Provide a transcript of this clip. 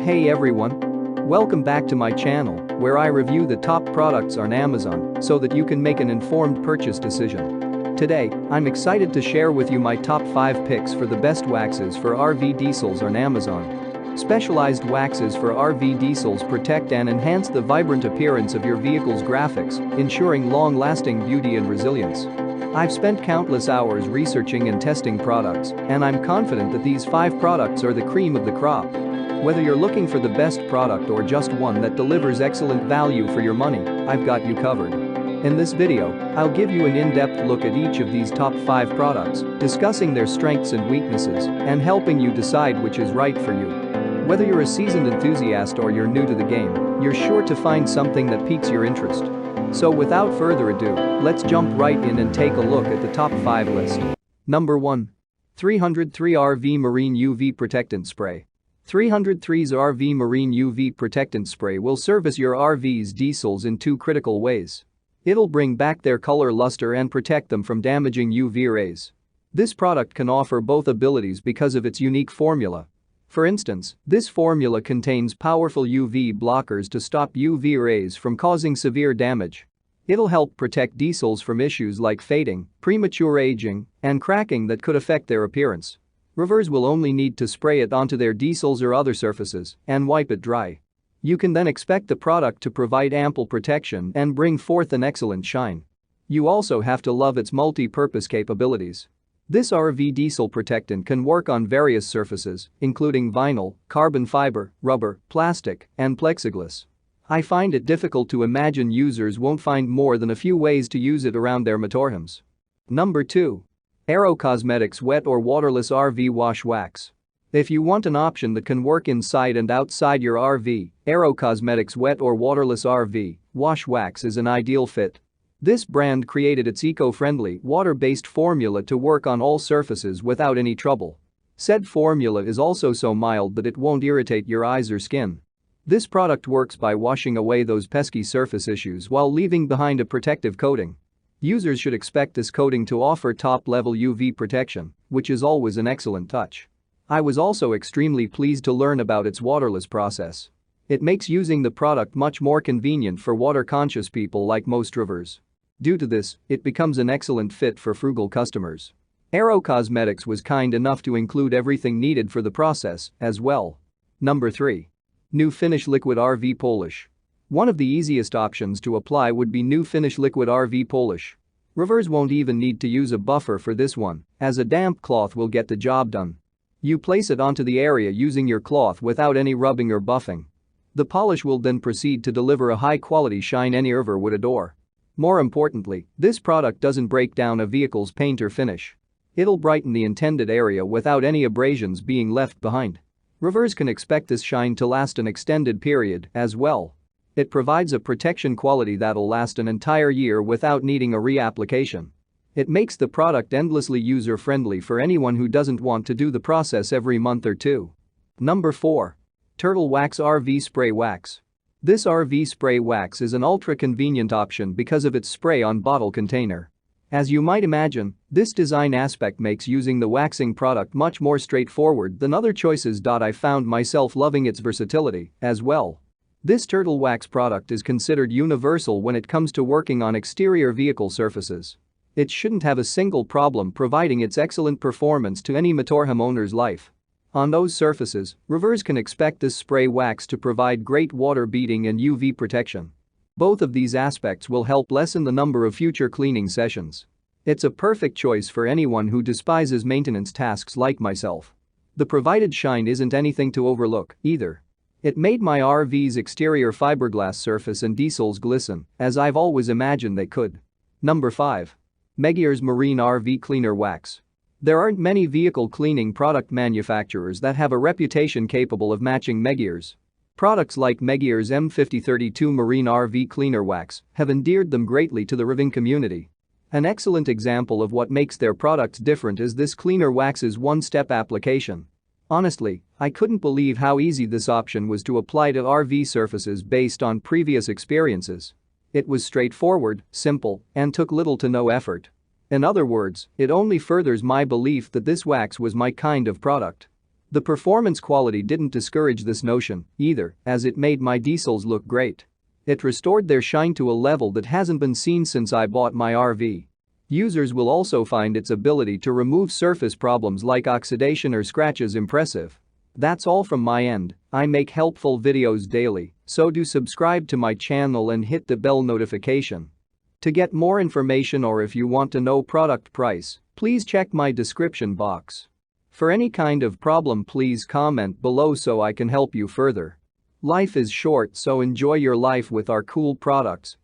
Hey everyone! Welcome back to my channel, where I review the top products on Amazon so that you can make an informed purchase decision. Today, I'm excited to share with you my top 5 picks for the best waxes for RV diesels on Amazon. Specialized waxes for RV diesels protect and enhance the vibrant appearance of your vehicle's graphics, ensuring long-lasting beauty and resilience. I've spent countless hours researching and testing products, and I'm confident that these 5 products are the cream of the crop. Whether you're looking for the best product or just one that delivers excellent value for your money, I've got you covered. In this video, I'll give you an in-depth look at each of these top 5 products, discussing their strengths and weaknesses, and helping you decide which is right for you. Whether you're a seasoned enthusiast or you're new to the game, you're sure to find something that piques your interest. So without further ado, let's jump right in and take a look at the top 5 list. Number 1. 303 RV Marine UV Protectant Spray. 303's RV Marine UV Protectant Spray will service your RV's diesels in 2 critical ways. It'll bring back their color luster and protect them from damaging UV rays. This product can offer both abilities because of its unique formula. For instance, this formula contains powerful UV blockers to stop UV rays from causing severe damage. It'll help protect diesels from issues like fading, premature aging, and cracking that could affect their appearance. Reviewers will only need to spray it onto their diesels or other surfaces and wipe it dry. You can then expect the product to provide ample protection and bring forth an excellent shine. You also have to love its multi-purpose capabilities. This RV diesel protectant can work on various surfaces, including vinyl, carbon fiber, rubber, plastic, and plexiglass. I find it difficult to imagine users won't find more than a few ways to use it around their motorhomes. Number 2. Aero Cosmetics Wet or Waterless RV Wash Wax. If you want an option that can work inside and outside your RV, Aero Cosmetics Wet or Waterless RV Wash Wax is an ideal fit. This brand created its eco-friendly, water-based formula to work on all surfaces without any trouble. Said formula is also so mild that it won't irritate your eyes or skin. This product works by washing away those pesky surface issues while leaving behind a protective coating. Users should expect this coating to offer top-level UV protection, which is always an excellent touch. I was also extremely pleased to learn about its waterless process. It makes using the product much more convenient for water-conscious people like most reviewers. Due to this, it becomes an excellent fit for frugal customers. Aero Cosmetics was kind enough to include everything needed for the process as well. Number 3. New Finish Liquid RV Polish. One of the easiest options to apply would be New Finish Liquid RV Polish. Reviewers won't even need to use a buffer for this one, as a damp cloth will get the job done. You place it onto the area using your cloth without any rubbing or buffing. The polish will then proceed to deliver a high-quality shine any reviewer would adore. More importantly, this product doesn't break down a vehicle's paint or finish. It'll brighten the intended area without any abrasions being left behind. Reviewers can expect this shine to last an extended period as well. It provides a protection quality that'll last an entire year without needing a reapplication. It makes the product endlessly user-friendly for anyone who doesn't want to do the process every month or two. Number 4. Turtle Wax RV Spray Wax. This RV spray wax is an ultra-convenient option because of its spray-on bottle container. As you might imagine, this design aspect makes using the waxing product much more straightforward than other choices. I found myself loving its versatility as well. This turtle wax product is considered universal when it comes to working on exterior vehicle surfaces. It shouldn't have a single problem providing its excellent performance to any motorhome owner's life. On those surfaces, reviewers can expect this spray wax to provide great water beading and UV protection. Both of these aspects will help lessen the number of future cleaning sessions. It's a perfect choice for anyone who despises maintenance tasks like myself. The provided shine isn't anything to overlook either. It made my RV's exterior fiberglass surface and diesels glisten, as I've always imagined they could. Number 5. Megier's Marine RV Cleaner Wax. There aren't many vehicle cleaning product manufacturers that have a reputation capable of matching Megier's. Products like Megier's M5032 Marine RV Cleaner Wax have endeared them greatly to the reviewing community. An excellent example of what makes their products different is this cleaner wax's one-step application. Honestly, I couldn't believe how easy this option was to apply to RV surfaces based on previous experiences. It was straightforward, simple, and took little to no effort. In other words, it only furthers my belief that this wax was my kind of product. The performance quality didn't discourage this notion either, as it made my Decals look great. It restored their shine to a level that hasn't been seen since I bought my RV. Users will also find its ability to remove surface problems like oxidation or scratches impressive. That's all from my end. I make helpful videos daily, so do subscribe to my channel and hit the bell notification. To get more information or if you want to know product price, please check my description box. For any kind of problem, please comment below so I can help you further. Life is short, so enjoy your life with our cool products.